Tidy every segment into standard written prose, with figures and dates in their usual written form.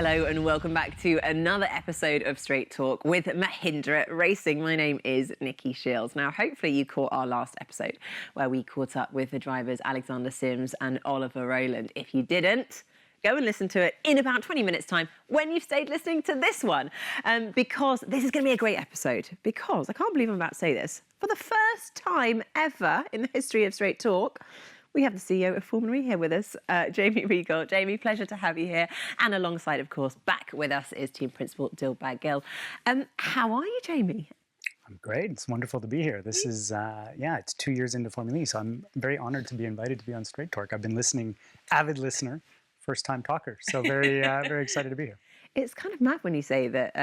Hello and welcome back to another episode of Straight Talk with Mahindra Racing. My name is Nicki Shields. Now, hopefully you caught our last episode where we caught up with the drivers Alexander Sims and Oliver Rowland. If you didn't, go and listen to it in about 20 minutes' time when you've stayed listening to this one. Because this is going to be a great episode. Because, I can't believe I'm about to say this, for the first time ever in the history of Straight Talk, we have the CEO of Formula E here with us, Jamie Reigle. Jamie, pleasure to have you here. And alongside, of course, back with us is team principal Dilbagh Gill. How are you, Jamie? I'm great. It's wonderful to be here. This is, it's 2 years into Formula E, so I'm very honored to be invited to be on Straight Talk. I've been listening, avid listener, first-time talker, so very, very excited to be here. It's kind of mad when you say that,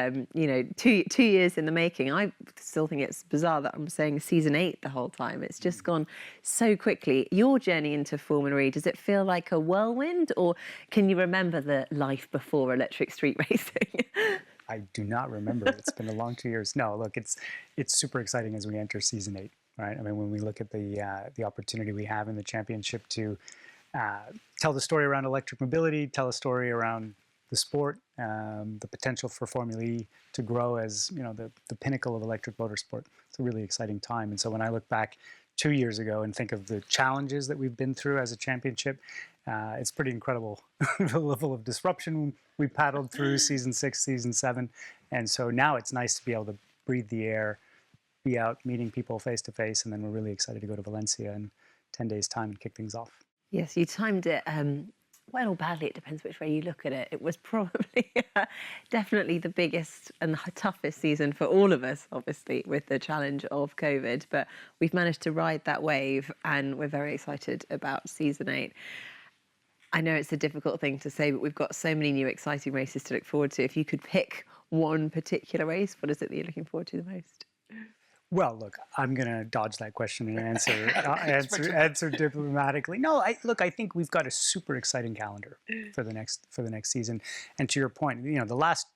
two years in the making. I still think it's bizarre that I'm saying season 8 the whole time. It's just gone so quickly. Your journey into Formula E, does it feel like a whirlwind, or can you remember the life before electric street racing? I do not remember. It's been a long 2 years. No, look, it's super exciting as we enter season 8, right? I mean, when we look at the opportunity we have in the championship to tell the story around electric mobility, tell a story around the sport, the potential for Formula E to grow as the pinnacle of electric motorsport. It's a really exciting time. And so when I look back 2 years ago and think of the challenges that we've been through as a championship, it's pretty incredible the level of disruption we paddled through season 6, season 7. And so now it's nice to be able to breathe the air, be out meeting people face to face, and then we're really excited to go to Valencia in 10 days' time and kick things off. Yes, you timed it well or badly, it depends which way you look at it. It was probably definitely the biggest and the toughest season for all of us, obviously, with the challenge of COVID. But we've managed to ride that wave, and we're very excited about season 8. I know it's a difficult thing to say, but we've got so many new exciting races to look forward to. If you could pick one particular race, what is it that you're looking forward to the most? Well, look, I'm going to dodge that question and answer diplomatically. No, I think we've got a super exciting calendar for the next season. And to your point, the last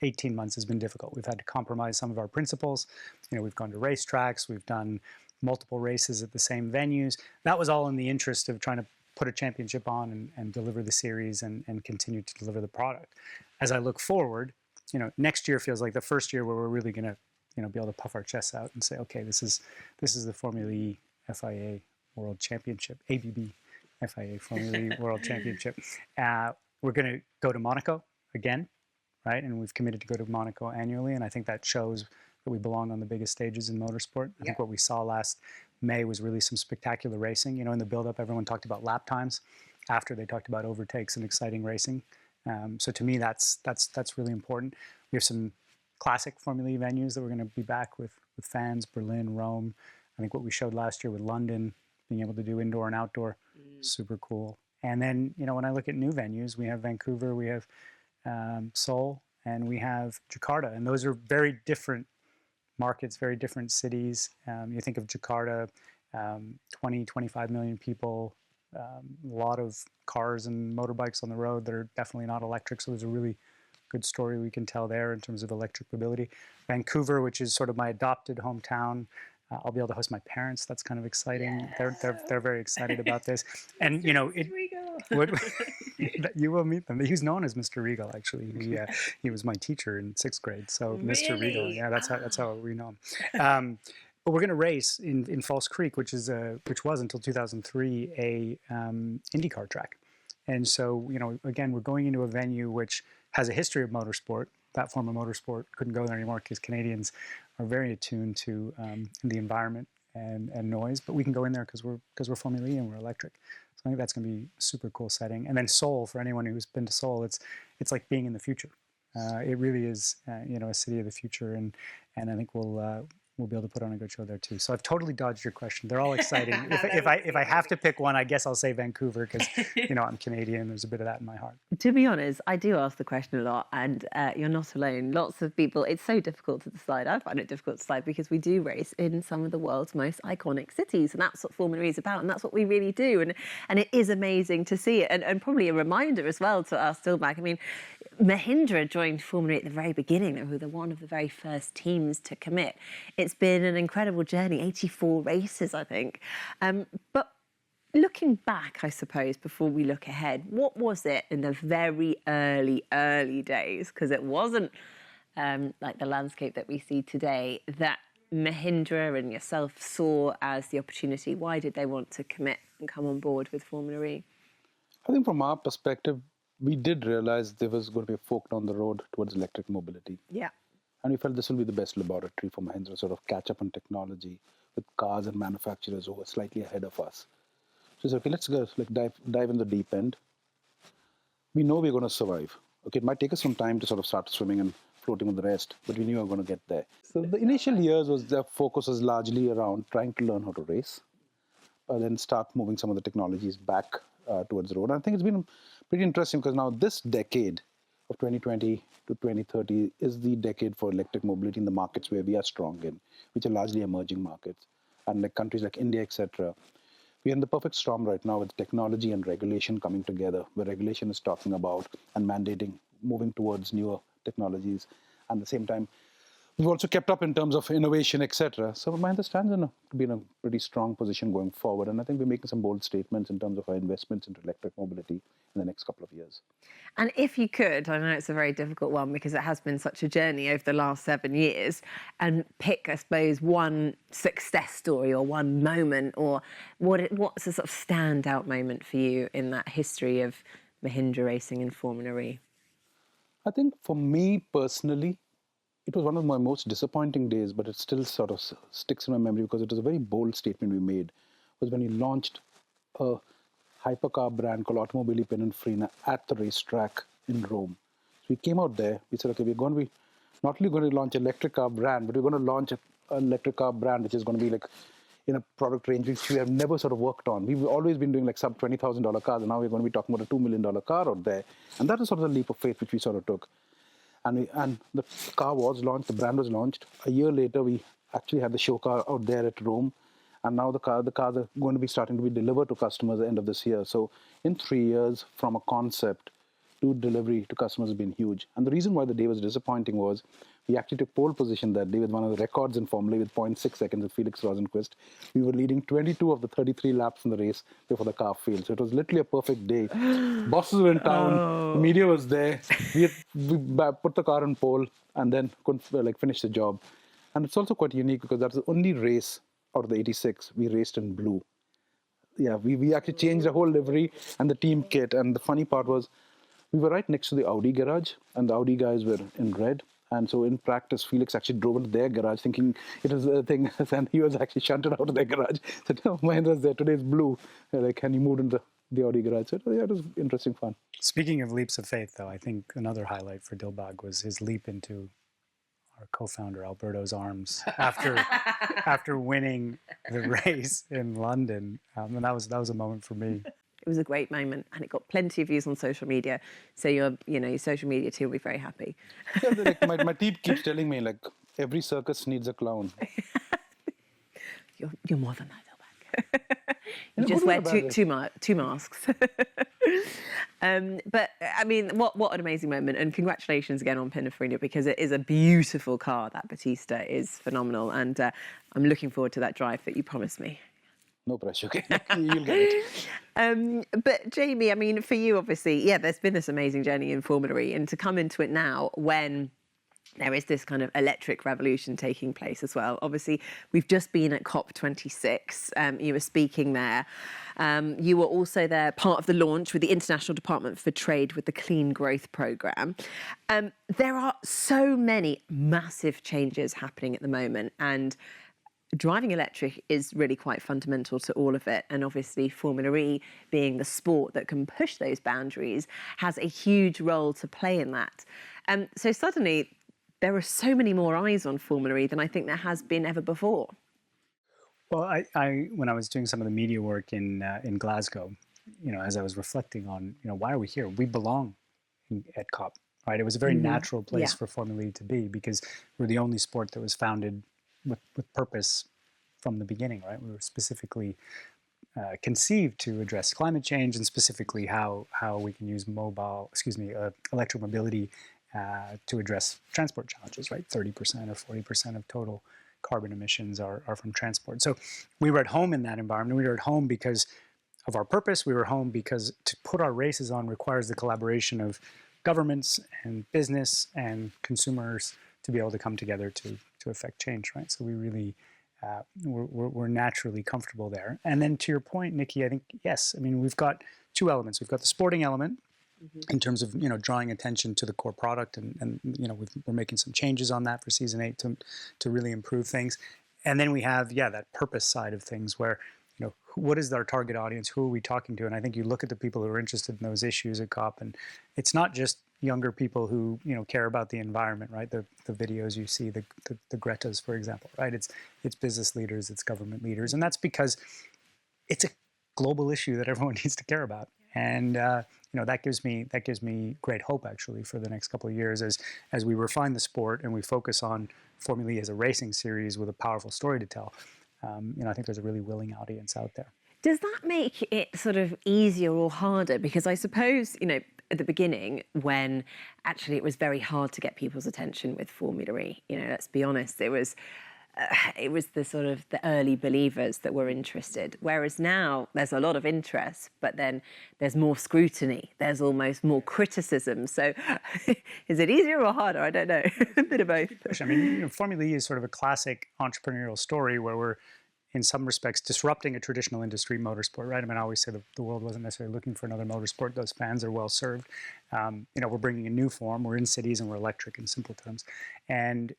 18 months has been difficult. We've had to compromise some of our principles. We've gone to racetracks. We've done multiple races at the same venues. That was all in the interest of trying to put a championship on and deliver the series and continue to deliver the product. As I look forward, next year feels like the first year where we're really going to be able to puff our chests out and say, okay, this is the Formula E FIA World Championship, ABB FIA Formula E World Championship. We're going to go to Monaco again, right? And we've committed to go to Monaco annually, and I think that shows that we belong on the biggest stages in motorsport. I think what we saw last May was really some spectacular racing. In the build-up, everyone talked about lap times. After, they talked about overtakes and exciting racing. So to me, that's really important. We have some classic Formula E venues that we're going to be back with fans, Berlin, Rome. I think what we showed last year with London, being able to do indoor and outdoor, super cool. And then, when I look at new venues, we have Vancouver, we have Seoul, and we have Jakarta. And those are very different markets, very different cities. You think of Jakarta, 20, 25 million people, a lot of cars and motorbikes on the road that are definitely not electric. So there's a really good story we can tell there in terms of electric mobility. Vancouver, which is sort of my adopted hometown, I'll be able to host my parents. That's kind of exciting. Yes. They're very excited about this. And you will meet them. He's known as Mr. Reigle, actually. He was my teacher in 6th grade. So really? Mr. Reigle, yeah, that's how we know him. But we're going to race in False Creek, which was until 2003 a IndyCar track. And so again, we're going into a venue which has a history of motorsport. That form of motorsport couldn't go there anymore because Canadians are very attuned to the environment and noise. But we can go in there because we're Formula E and we're electric. So I think that's going to be a super cool setting. And then Seoul, for anyone who's been to Seoul, it's like being in the future. It really is a city of the future, and I think we'll be able to put on a good show there too. So I've totally dodged your question. They're all exciting. If I have to pick one, I guess I'll say Vancouver because I'm Canadian. There's a bit of that in my heart. To be honest, I do ask the question a lot, and you're not alone. Lots of people. It's so difficult to decide. I find it difficult to decide because we do race in some of the world's most iconic cities, and that's what Formula E is about, and that's what we really do. And it is amazing to see it, and probably a reminder as well to us Dilbagh. I mean, Mahindra joined Formula E at the very beginning. They were one of the very first teams to commit. It's been an incredible journey, 84 races, I think. But looking back, I suppose, before we look ahead, what was it in the very early days? Because it wasn't like the landscape that we see today that Mahindra and yourself saw as the opportunity. Why did they want to commit and come on board with Formula E? I think from our perspective, we did realize there was going to be a fork down the road towards electric mobility. Yeah. And we felt this will be the best laboratory for Mahindra to sort of catch up on technology with cars and manufacturers who were slightly ahead of us. So we said, okay, let's go dive in the deep end. We know we're going to survive. Okay, it might take us some time to sort of start swimming and floating with the rest, but we knew we were going to get there. So the initial years the focus was largely around trying to learn how to race, then start moving some of the technologies back towards the road. And I think it's been pretty interesting because now this decade of 2020 to 2030 is the decade for electric mobility in the markets where we are strong in, which are largely emerging markets. And like countries like India, etc., we're in the perfect storm right now with technology and regulation coming together, where regulation is talking about and mandating moving towards newer technologies. And at the same time, we've also kept up in terms of innovation, etc. So Mahindra stands to be in a pretty strong position going forward. And I think we're making some bold statements in terms of our investments into electric mobility in the next couple of years. And if you could, I know it's a very difficult one because it has been such a journey over the last 7 years, and pick, I suppose, one success story or one moment, or what's a sort of standout moment for you in that history of Mahindra Racing and Formula E? I think for me personally, it was one of my most disappointing days, but it still sort of sticks in my memory because it was a very bold statement we made, was when we launched a hypercar brand called Automobili Pininfarina at the racetrack in Rome. So we came out there, we said, okay, we're going to be not only going to launch an electric car brand, but we're going to launch an electric car brand which is going to be like in a product range which we have never sort of worked on. We've always been doing like sub $20,000 cars, and now we're going to be talking about a $2 million car out there. And that is sort of the leap of faith which we sort of took. And the car was launched, the brand was launched. A year later, we actually had the show car out there at Rome. And now the cars are going to be starting to be delivered to customers at the end of this year. So in 3 years, from a concept to delivery to customers has been huge. And the reason why the day was disappointing was we actually took pole position that day with one of the records in Formula with 0.6 seconds of Felix Rosenqvist. We were leading 22 of the 33 laps in the race before the car failed. So it was literally a perfect day. Bosses were in town, the media was there. We put the car on pole and then couldn't finish the job. And it's also quite unique because that's the only race out of the 86 we raced in blue. Yeah, we actually changed the whole livery and the team kit. And the funny part was we were right next to the Audi garage, and the Audi guys were in red. And so in practice, Felix actually drove into their garage thinking it was a thing, and he was actually shunted out of their garage. Said, no, Mahindra's there, today's blue. And he moved into the Audi garage. So yeah, it was interesting fun. Speaking of leaps of faith, though, I think another highlight for Dilbagh was his leap into our co-founder Alberto's arms after winning the race in London. And that was a moment for me. It was a great moment, and it got plenty of views on social media. So your social media team will be very happy. Yeah, my team keeps telling me every circus needs a clown. You're more than that, Dilbagh. You just wear two masks. But I mean, what an amazing moment, and congratulations again on Pininfarina, because it is a beautiful car. That Battista is phenomenal, and I'm looking forward to that drive that you promised me. No pressure, okay? You'll get it. But Jamie, I mean, for you, obviously, yeah, there's been this amazing journey in Formula E, and to come into it now when there is this kind of electric revolution taking place as well. Obviously, we've just been at COP26. You were speaking there. You were also there, part of the launch with the International Department for Trade with the Clean Growth Programme. There are so many massive changes happening at the moment, and driving electric is really quite fundamental to all of it. And obviously Formula E, being the sport that can push those boundaries, has a huge role to play in that. So suddenly there are so many more eyes on Formula E than I think there has been ever before. Well, I when I was doing some of the media work in Glasgow, as I was reflecting on, why are we here? We belong at COP, right? It was a very natural place for Formula E to be because we're the only sport that was founded with purpose from the beginning, right? We were specifically conceived to address climate change, and specifically how we can use electric mobility to address transport challenges, right? 30% or 40% of total carbon emissions are from transport. So we were at home in that environment. We were at home because of our purpose. We were home because to put our races on requires the collaboration of governments and business and consumers to be able to come together to affect change, right? So we really, we're naturally comfortable there. And then to your point, Nicki, I think, yes, I mean, we've got two elements. We've got the sporting element, in terms of drawing attention to the core product, and we're making some changes on that for season 8 to really improve things. And then we have that purpose side of things where what is our target audience, who are we talking to? And I think you look at the people who are interested in those issues at COP, and it's not just younger people who care about the environment, right? The videos you see, the Gretas, for example, right? It's business leaders, it's government leaders, and that's because it's a global issue that everyone needs to care about. And that gives me great hope, actually, for the next couple of years as we refine the sport and we focus on Formula E as a racing series with a powerful story to tell. I think there's a really willing audience out there. Does that make it sort of easier or harder? Because I suppose, at the beginning, when actually it was very hard to get people's attention with Formula E, let's be honest, it was the sort of the early believers that were interested. Whereas now there's a lot of interest, but then there's more scrutiny. There's almost more criticism. So is it easier or harder? I don't know. A bit of both. I mean, Formula E is sort of a classic entrepreneurial story where we're, in some respects, disrupting a traditional industry, motorsport, right? I mean, I always say the world wasn't necessarily looking for another motorsport. Those fans are well served. We're bringing a new form. We're in cities and we're electric, in simple terms. And,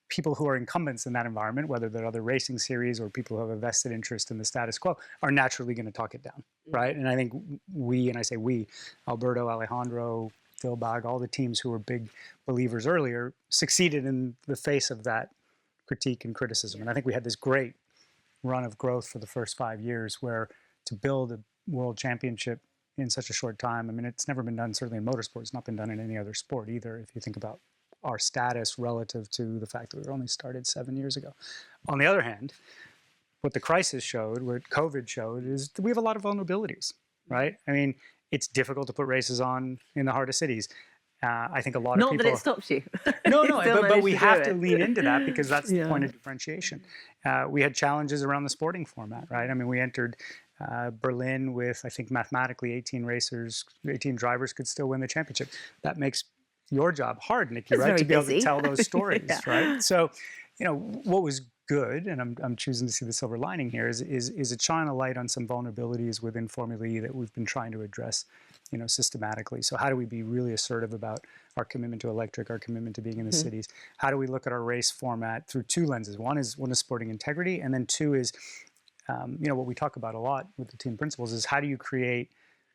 people who are incumbents in that environment, whether they're other racing series or people who have a vested interest in the status quo, are naturally going to talk it down, right? And I think Alberto, Alejandro, Dilbagh, all the teams who were big believers earlier, succeeded in the face of that critique and criticism. And I think we had this great run of growth for the first 5 years where to build a world championship in such a short time, I mean, it's never been done, certainly in motorsport. It's not been done in any other sport either, if you think about our status relative to the fact that we were only started 7 years ago. On the other hand, what the crisis showed, what COVID showed, is that we have a lot of vulnerabilities, right? I mean, it's difficult to put races on in the heart of cities. I think a lot of people... Not that it stops you. No, but we have to lean into that because that's the point of differentiation. We had challenges around the sporting format, right? I mean, we entered Berlin with, I think, mathematically 18 drivers could still win the championship. That makes your job hard, Nicki, right? To be able to tell those stories, right? So, what was good, and I'm choosing to see the silver lining here, is it shine a light on some vulnerabilities within Formula E that we've been trying to address, systematically. So how do we be really assertive about our commitment to electric, our commitment to being in the cities? How do we look at our race format through two lenses? One is sporting integrity, and then two is, what we talk about a lot with the team principals is how do you create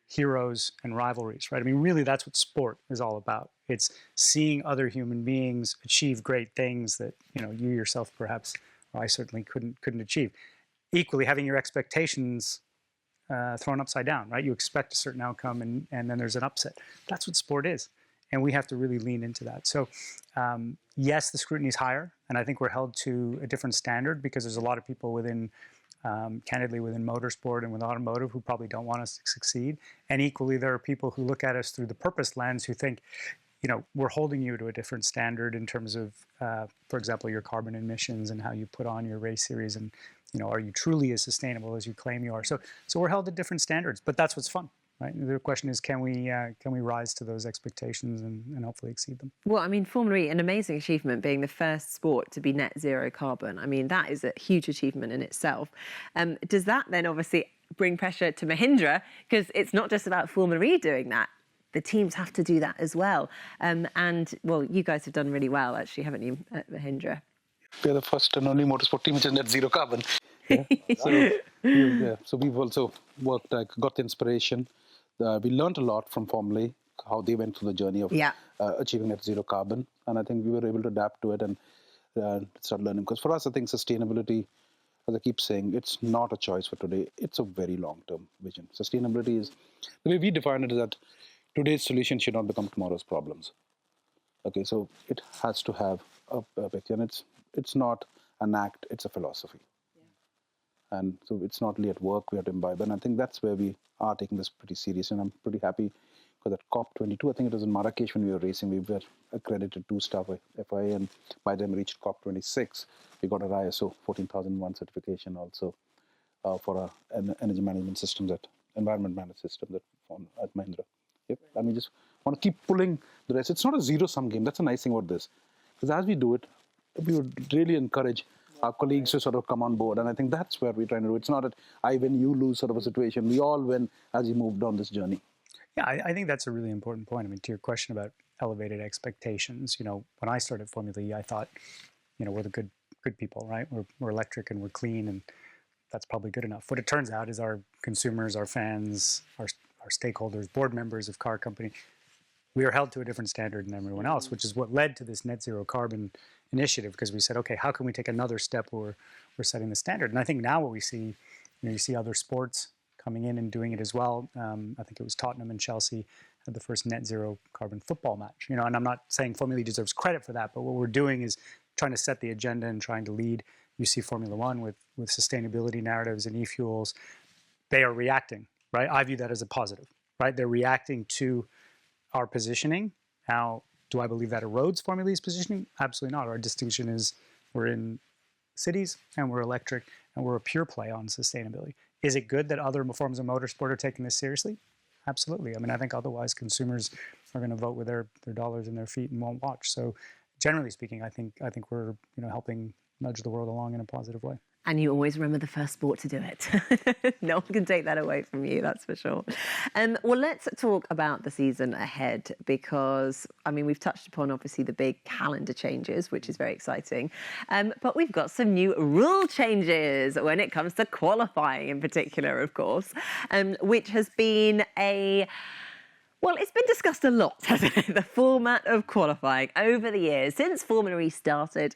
heroes and rivalries, right? I mean, really, that's what sport is all about. It's seeing other human beings achieve great things that, you yourself perhaps, or I certainly couldn't achieve. Equally, having your expectations thrown upside down, right? You expect a certain outcome and then there's an upset. That's what sport is. And we have to really lean into that. So yes, the scrutiny is higher. And I think we're held to a different standard because there's a lot of people candidly within motorsport and with automotive who probably don't want us to succeed. And equally, there are people who look at us through the purpose lens who think, we're holding you to a different standard in terms of, for example, your carbon emissions and how you put on your race series and, are you truly as sustainable as you claim you are? So we're held to different standards, but that's what's fun, right? The question is, can we rise to those expectations and hopefully exceed them? Well, I mean, Formula E, an amazing achievement, being the first sport to be net zero carbon. I mean, that is a huge achievement in itself. Does that then obviously bring pressure to Mahindra? Because it's not just about Formula E doing that. The teams have to do that as well. Well, you guys have done really well, actually, haven't you, at Mahindra? We're the first and only motorsport team which is net zero carbon. Yeah. So we've also worked, got the inspiration. We learned a lot from Formula E, how they went through the journey of achieving net zero carbon. And I think we were able to adapt to it and start learning. Because for us, I think sustainability, as I keep saying, it's not a choice for today. It's a very long-term vision. Sustainability is, the way we define it is that today's solution should not become tomorrow's problems. Okay, so it has to have a picture. And it's not an act, it's a philosophy. And so it's not only at work we have to imbibe. And I think that's where we are taking this pretty serious. And I'm pretty happy because at COP22, I think it was in Marrakesh when we were racing, we were accredited 2-star by FIA. And by then we reached COP26, we got our ISO 14001 certification also. for an energy management system, that environment management system that we formed at Mahindra. Yep. And we just want to keep pulling the rest. It's not a zero-sum game. That's a nice thing about this. Because as we do it, we would really encourage our colleagues to sort of come on board. And I think that's where we're trying to do. It's not that I win, you lose sort of a situation. We all win as we move down this journey. Yeah, I think that's a really important point. I mean, to your question about elevated expectations, when I started Formula E, I thought, we're the good people, right? We're electric and we're clean, and that's probably good enough. What it turns out is our consumers, our fans, our stakeholders, board members of car company, we are held to a different standard than everyone else, which is what led to this net zero carbon initiative, because we said, okay, how can we take another step where we're setting the standard? And I think now what we see, you see other sports coming in and doing it as well. I think it was Tottenham and Chelsea had the first net zero carbon football match. And I'm not saying Formula E deserves credit for that, but what we're doing is trying to set the agenda and trying to lead. You see Formula One with sustainability narratives and e-fuels. They are reacting, right? I view that as a positive, right? They're reacting to our positioning. Now, do I believe that erodes Formula E's positioning? Absolutely not. Our distinction is we're in cities and we're electric and we're a pure play on sustainability. Is it good that other forms of motorsport are taking this seriously? Absolutely. I mean, I think otherwise consumers are going to vote with their dollars and their feet and won't watch. So generally speaking, I think we're helping nudge the world along in a positive way. And you always remember the first sport to do it. No one can take that away from you, that's for sure. Well, let's talk about the season ahead, because, I mean, we've touched upon, obviously, the big calendar changes, which is very exciting. But we've got some new rule changes when it comes to qualifying in particular, of course, which has been well, it's been discussed a lot, hasn't it? The format of qualifying over the years. Since Formula E started,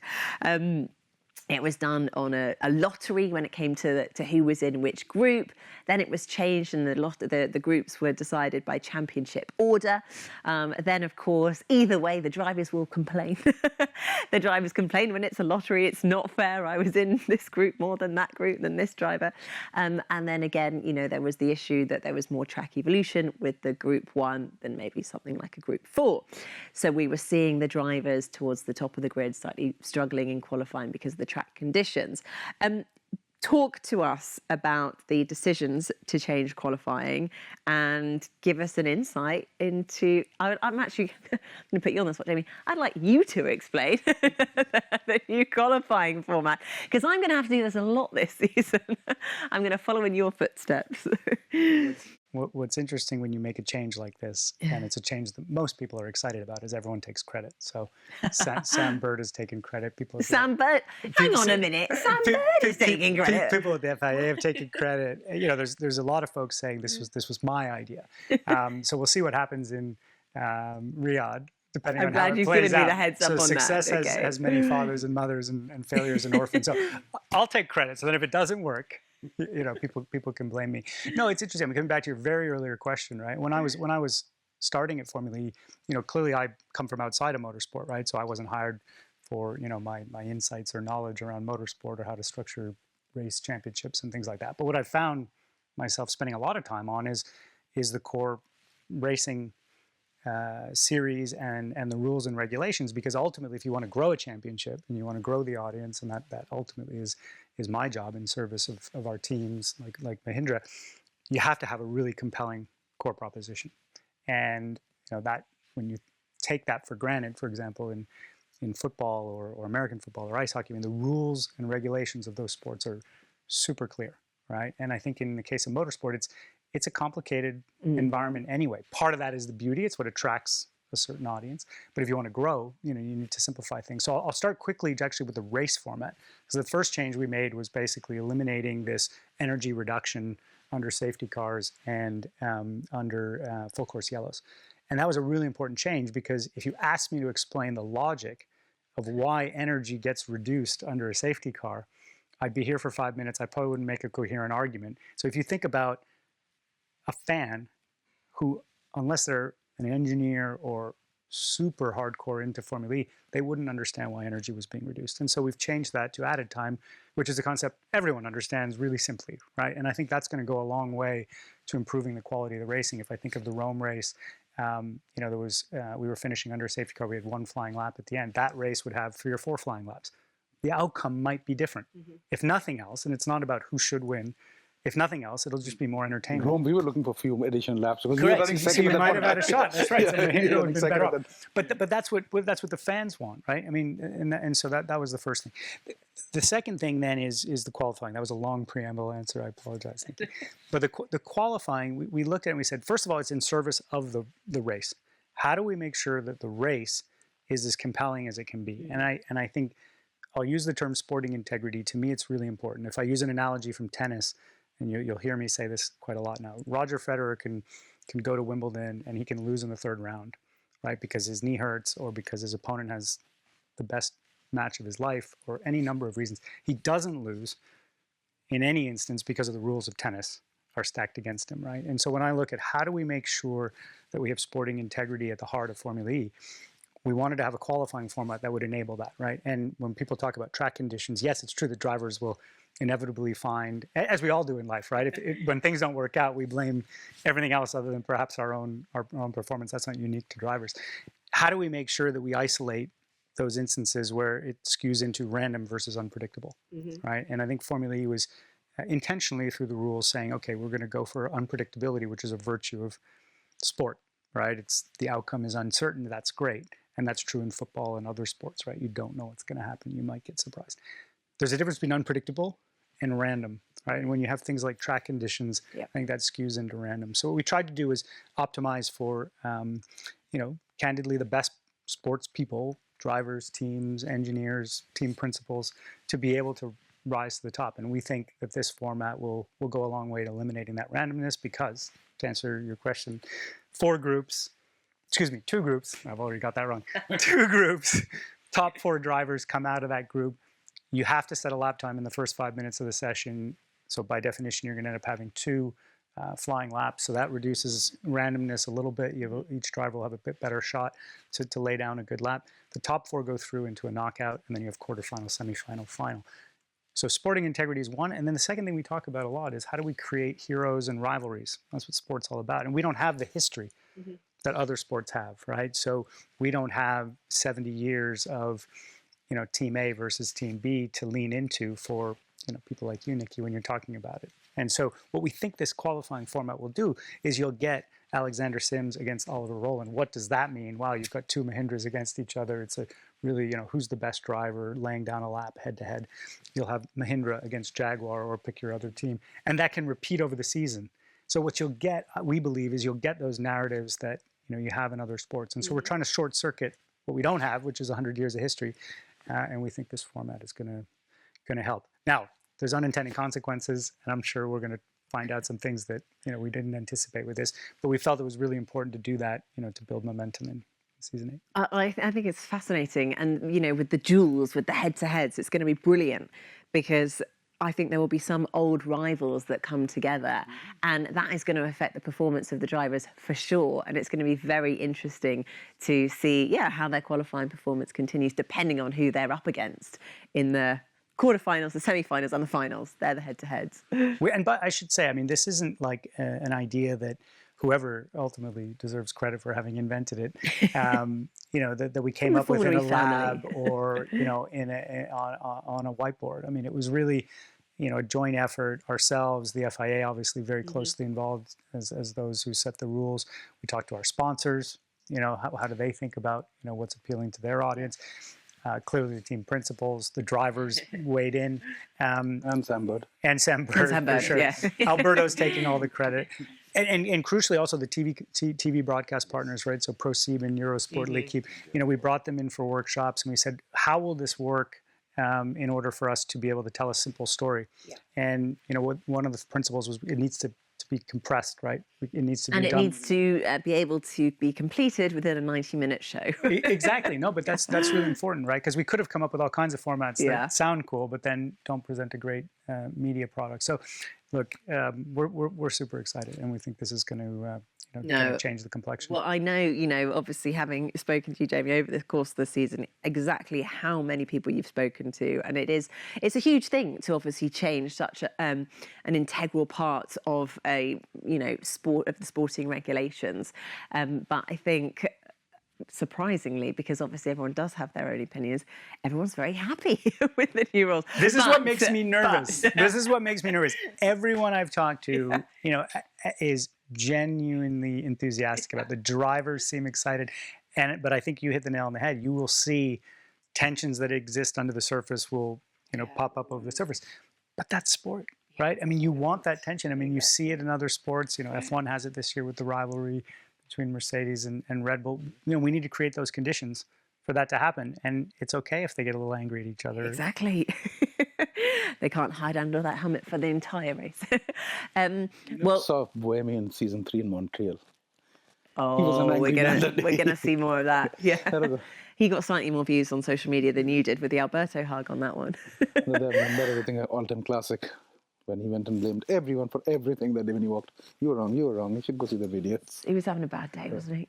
it was done on a lottery when it came to who was in which group. Then it was changed and the groups were decided by championship order. Then, of course, either way, the drivers will complain. The drivers complain when it's a lottery. It's not fair. I was in this group more than that group, than this driver. And then again, there was the issue that there was more track evolution with the Group 1 than maybe something like a Group 4. So we were seeing the drivers towards the top of the grid slightly struggling in qualifying because of the track conditions. Talk to us about the decisions to change qualifying and give us an insight into... I'm actually going to put you on the spot, Jamie. I'd like you to explain the new qualifying format, because I'm going to have to do this a lot this season. I'm going to follow in your footsteps. What's interesting when you make a change like this, and it's a change that most people are excited about, is everyone takes credit. So Sam Bird has taken credit. Sam Bird? Hang on a minute. Sam Bird is taking credit. People at the FIA have taken credit. There's a lot of folks saying this was my idea. So we'll see what happens in Riyadh, depending on how it plays out. I'm glad you've given me the heads up on that. So success has many fathers and mothers and failures and orphans. So I'll take credit. So then if it doesn't work, people can blame me. No, it's interesting. I'm coming back to your very earlier question, right? When I was starting at Formula E, clearly I come from outside of motorsport, right? So I wasn't hired for my insights or knowledge around motorsport or how to structure race championships and things like that. But what I found myself spending a lot of time on is the core racing series and the rules and regulations, because ultimately, if you want to grow a championship and you want to grow the audience, and that ultimately is my job in service of our teams like Mahindra, you have to have a really compelling core proposition. And that when you take that for granted, for example, in football or American football or ice hockey, I mean, the rules and regulations of those sports are super clear, right? And I think in the case of motorsport, it's a complicated environment anyway. Part of that is the beauty. It's what attracts a certain audience. But if you want to grow, you need to simplify things. So I'll start quickly actually with the race format. Because the first change we made was basically eliminating this energy reduction under safety cars and under full course yellows. And that was a really important change, because if you asked me to explain the logic of why energy gets reduced under a safety car, I'd be here for 5 minutes. I probably wouldn't make a coherent argument. So if you think about a fan who, unless they're an engineer or super hardcore into Formula E, they wouldn't understand why energy was being reduced. And so we've changed that to added time, which is a concept everyone understands really simply, right? And I think that's going to go a long way to improving the quality of the racing. If I think of the Rome race, there was we were finishing under a safety car. We had one flying lap at the end. That race would have 3 or 4 flying laps. the outcome might be different. If nothing else, and it's not about who should win, if nothing else, it'll just be more entertaining. Rome, we were looking for a few additional laps because Correct. we were running So second. you might have had a shot. That's right. So Mahindra would have been better off. But But that's what the fans want, right? I mean, and so that was the first thing. The second thing then is the qualifying. That was a long preamble answer. I apologize. Thank you. But the qualifying, we looked at it and we said, first of all, it's in service of the race. How do we make sure that the race is as compelling as it can be? And I think I'll use the term sporting integrity. To me, it's really important. If I use an analogy from tennis, and you'll hear me say this quite a lot now, Roger Federer can go to Wimbledon and he can lose in the third round, right? Because his knee hurts or because his opponent has the best match of his life or any number of reasons. He doesn't lose in any instance because of the rules of tennis are stacked against him, right? And so when I look at how do we make sure that we have sporting integrity at the heart of Formula E, we wanted to have a qualifying format that would enable that, right? And when people talk about track conditions, yes, it's true that drivers will inevitably find, as we all do in life, right? When things don't work out, we blame everything else other than perhaps our own performance. That's not unique to drivers. How do we make sure that we isolate those instances where it skews into random versus unpredictable, right? And I think Formula E was intentionally through the rules saying, okay, we're going to go for unpredictability, which is a virtue of sport, right? It's the outcome is uncertain. That's great. And that's true in football and other sports, right? You don't know what's going to happen. You might get surprised. There's a difference between unpredictable and random, right? And when you have things like track conditions, I think that skews into random. So what we tried to do is optimize for, candidly the best sports people, drivers, teams, engineers, team principals, to be able to rise to the top. And we think that this format will go a long way to eliminating that randomness because, to answer your question, two groups, I've already got that wrong, 2 groups, top 4 drivers come out of that group. You have to set a lap time in the first 5 minutes of the session. So by definition, you're going to end up having 2 flying laps. So that reduces randomness a little bit. Each driver will have a bit better shot to lay down a good lap. The top 4 go through into a knockout, and then you have quarterfinal, semifinal, final. So sporting integrity is one. And then the second thing we talk about a lot is how do we create heroes and rivalries? That's what sport's all about. And we don't have the history that other sports have, right? So we don't have 70 years of Team A versus Team B to lean into for people like you, Nicki, when you're talking about it. And so what we think this qualifying format will do is you'll get Alexander Sims against Oliver Rowland. What does that mean? Wow, you've got 2 Mahindras against each other. It's a really, who's the best driver laying down a lap head to head. You'll have Mahindra against Jaguar or pick your other team. And that can repeat over the season. So what you'll get, we believe, is you'll get those narratives that you have in other sports. And so we're trying to short circuit what we don't have, which is 100 years of history. And we think this format is going to help. Now, there's unintended consequences, and I'm sure we're going to find out some things that we didn't anticipate with this. But we felt it was really important to do that, to build momentum in season 8. I think it's fascinating, and with the duels, with the head-to-heads, it's going to be brilliant because I think there will be some old rivals that come together, and that is going to affect the performance of the drivers for sure. And it's going to be very interesting to see, how their qualifying performance continues, depending on who they're up against in the quarterfinals, the semi-finals, and the finals. They're the head-to-heads. But I should say, this isn't like an idea that whoever ultimately deserves credit for having invented it, that we came up with in a lab or on a whiteboard. It was really a joint effort. Ourselves, the FIA, obviously very closely involved as those who set the rules. We talked to our sponsors. How do they think about what's appealing to their audience? Clearly, the team principals, the drivers weighed in, and Sam Bird. And Sam Bird, for sure. Yeah. Alberto's taking all the credit. And crucially, also the TV broadcast partners, right? So ProSieben, Eurosport, L'Equipe. We brought them in for workshops, and we said, how will this work in order for us to be able to tell a simple story? Yeah. And one of the principles was it needs to be compressed, right? It needs to be done. And it needs to be able to be completed within a 90-minute show. Exactly. No, but that's really important, right? Because we could have come up with all kinds of formats that sound cool, but then don't present a great media product. So, look, we're super excited, and we think this is going to change the complexion. Well, I know, obviously having spoken to you, Jamie, over the course of the season, exactly how many people you've spoken to, and it's a huge thing to obviously change such an integral part of a sport, of the sporting regulations. But I think surprisingly, because obviously everyone does have their own opinions, everyone's very happy with the new rules. This is what makes me nervous. This is what makes me nervous. Everyone I've talked to, is genuinely enthusiastic about it. The drivers seem excited, but I think you hit the nail on the head. You will see tensions that exist under the surface will, pop up over the surface. But that's sport, right? I mean, you want that tension. I mean, you see it in other sports. F1 has it this year with the rivalry between Mercedes and Red Bull. We need to create those conditions for that to happen. And it's okay if they get a little angry at each other. Exactly. They can't hide under that helmet for the entire race. Saw Buemi in season 3 in Montreal. Oh, we're gonna see more of that. Yeah. He got slightly more views on social media than you did with the Alberto hug on that one. I remember everything, all-time classic, when he went and blamed everyone for everything that day when he walked. You were wrong. You should go see the videos. He was having a bad day, wasn't he?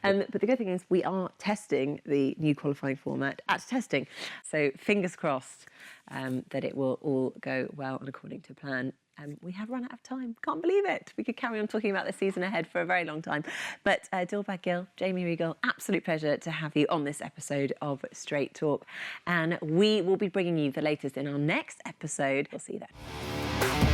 But the good thing is we are testing the new qualifying format at testing. So fingers crossed that it will all go well and according to plan. We have run out of time. Can't believe it. We could carry on talking about the season ahead for a very long time. But Dilbagh, Gill, Jamie, Reigle, absolute pleasure to have you on this episode of Straight Talk. And we will be bringing you the latest in our next episode. We'll see you then.